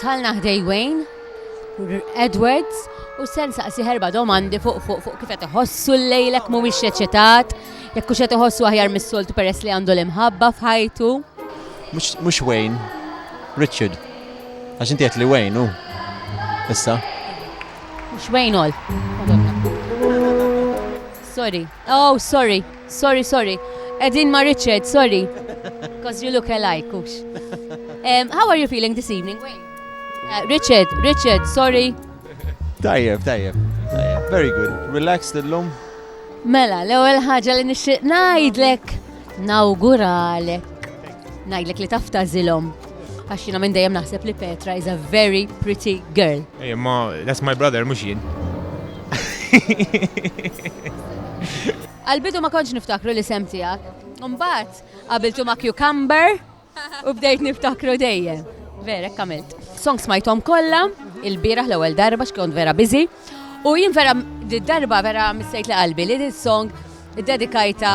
Talna ħdej Wayne, Edwards, u sen saqsi herba domandi fuq kif qed iħossu l-lejlek mhuwiex eċitat, jekk hux qed iħossu aħjar mis-soltu peress li għandu l-imħabba f'ħajtu. Mhux Wayne, Richard. Għax inti qed li Wayne hu. Issa. Mhux Wayne ol. Sorry. Oh, sorry. Edin ma Richard, sorry. Because you look alike, Kush. How are you feeling this evening, Wayne? Richard, sorry. Tajjeb. Very good. Relaxed illum. Mela, l-ewwel ħaġa li nixtieq ngħidlek nawguralek. Ngħidlek li taf tażilhom. Għax jiena minn dejjem naħseb li Petra is a very pretty girl. Hey, ma, that's my brother, mhux jien. Għal-bidu ma kontx niftakru li sem tiegħek. Mbagħad qabiltu ma' Cucumber u bdejt niftakru dejjem. Vera, kamilt. Song smajthom kollha, il-bieraħ l-ewwel darba x'kont vera busy. U jien vera d-darba vera missejt li qalbi li dis-song id-dedikajta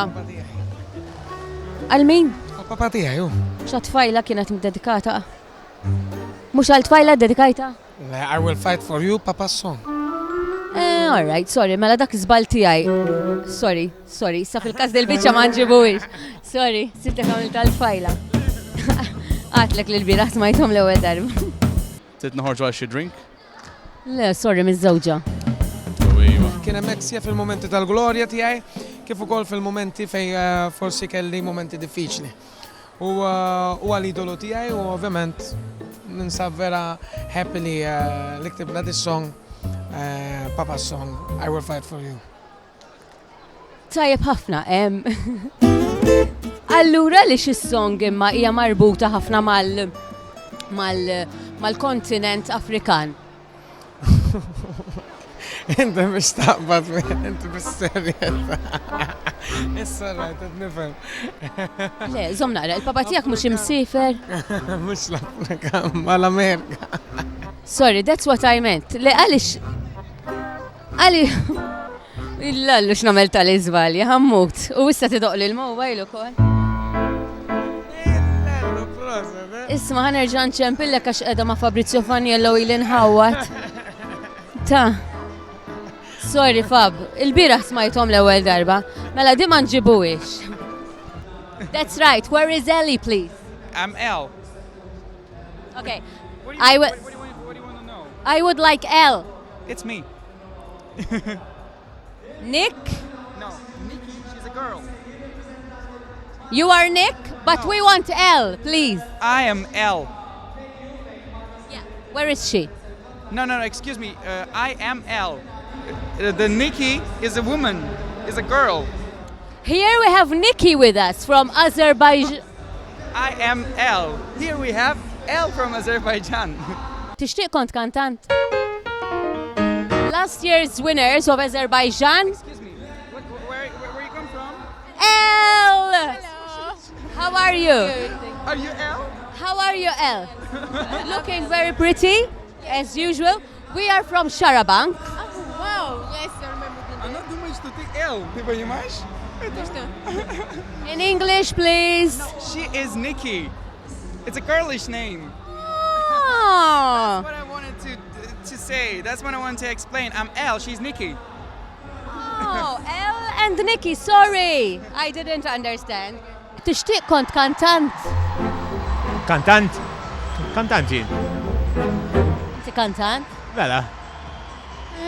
għal min? Papa tiegħi hu. X'għat-tfajla kienet dedikata? Mhux għal-tfajla dedikajta? I will fight for you, Papa's song. All right, sorry, mela dak żball tiegħi. Sorry, sa fil-każ del-biċċa ma nġibuhiex. Sorry, sibtek għamilt għal-tfajla. Għatlek li l-bieraħ smajthom l-ewwel darba. Trid noħorġu għal xi drink? Le, sorry, miż-żewġa. Kien hemmhekk sija fil-momenti tal-glorja tiegħi, kif ukoll fil-momenti fej forsi kelli momenti diffiċli. U għal-idolu tiegħi u ovvjament ninsab vera happy li ktibna dis-song Papa's song, I will fight for you. Tajjeb ħafna. Allura li xis-song imma hija marbuta ħafna mal-kontinent Afrikan. Inti biex taqbad, inti biex serjet. Issa rajt, nifhem. Le, żomm naqra, il-papa tiegħek mhux imsiefer. Mhux l-Afrika, mal-Amerika. Sorry, that's what I meant. Le għaliex illallu x'nagħmel tal-iżbalja, ħammut. U issa tidoqli l-mowbajl ukoll. Isma' ħanerġa' nċempillek għax qiegħda ma' Fabrizio Faniello ili nħawwat. Sorry Fab, il-bieraħ smajthom l-ewwel darba, mela di ma nġibuhiex. That's right, where is Ellie, please? I'm Elle. Okay. What do I you will- want to know? I would like Elle. It's me. Nick? No, Nikki, she's a girl. You are Nick, but we want Elle, please. I am Elle. Yeah. Where is she? No, excuse me. I am Elle. The Nikki is a woman, is a girl. Here we have Nikki with us from Azerbaijan. I am Elle. Here we have Elle from Azerbaijan. Tixtieq kont kantant? Last year's winners of Azerbaijan. Excuse me. Where you come from? Elle! How are you? Are you Elle? How are you, Elle? Looking very pretty, as usual. We are from Sharabank. Wow, yes, I remember. I'm not doing much to think Elle. Ты понимаешь? In English, please. She is Nikki. It's a girlish name. Oh. That's what I wanted to say. That's what I wanted to explain. I'm Elle, she's Nikki. Oh, Elle and Nikki, sorry. I didn't understand. Tixtieq kont kantant. Kantant jien. Inti kantant? Mela.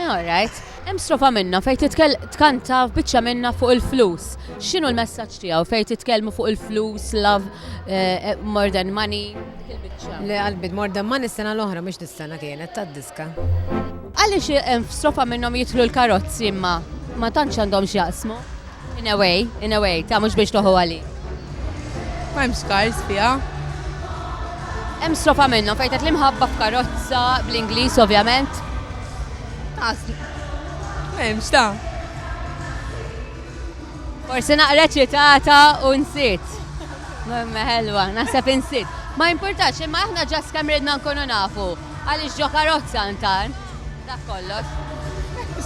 All right. Hemm strofa minna fejn tkanta biċċa minna fuq il-flus. X'inhu l-messaġġ tiegħu fejn titkellmu fuq il-flus, love, more than money, il-biċċa. Le qalbit more than money s-sena l-oħra mhux dis-sena kienet tad-diska. Għaliex hemm strofa minnhom jidħlu l-karozzi imma ma tantx għandhom x'jaqsmu. In a way, ta' mhux biex toħu għali. Hemm scars fiha. Hemm strofa minnhom fejn qed l-imħabba f'karozza bl-Ingliż ovvjament. M'hemmx ta'. Forsi naqra ċitata u nsiet. Mamma ħelwa, naħseb insiet. Ma importax, imma aħna ġas kemm ridna nkunu nafu. Għaliex ġo karozza ntant. Dak kollox.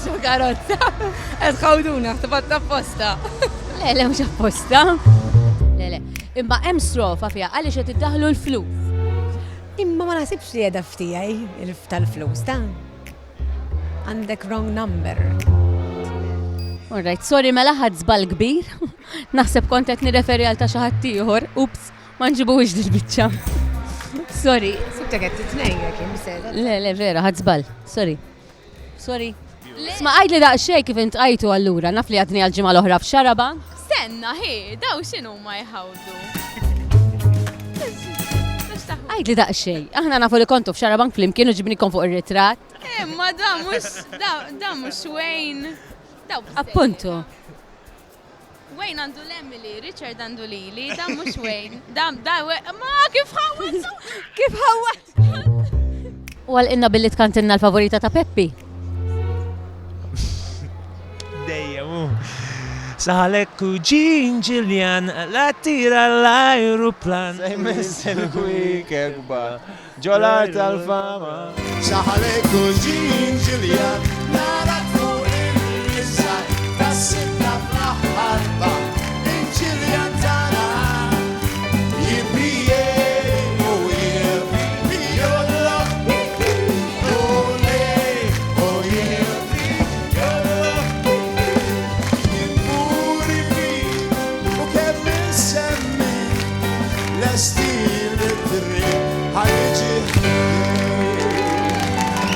Xo karozza. Qed ħawduna, ħtibat apposta. Le, mhux apposta. Le. Imma hemm strofa fiha għaliex qed iddaħlu l-flus. Imma ma nasibx li għedha ftijaj tal-flus ta' għandek wrong number. Alright, sorry, mela ħad żball kbir. Naħseb kont qed nirreferi għal ta' xi ħadd ieħor. Ups, ma nġibuhiex dil-biċċa. Sorry. Sibta qed titnejja kien biseda. Le, vera, ħad żball. Sorry. Sma għajd li daqsxejn kif intqajtu allura, naf li għadni għal-ġimgħa l-oħra f'Xarabank. Stenna, daw xinu ma jħawdu. Għajd li daqsxejn. Aħna nafu li kontu f'Xarabank fl-imkien u ġibnikom fuq ir-ritratt. Ma da mux Wayne. Appuntu. Wayne għandu l-Emily, Richard għandu Lili, da mux Wayne. Ma kif ħawat? Kif ħawat? U għal-inna billi tkantinna l-favorita ta' Peppi. Dejjem, saħalek u ġin Ġiljan, la tira l-aeroplan. Sejmess il-kwik ekba, ġolar tal-fama. Saħalek u ġin Ġiljan,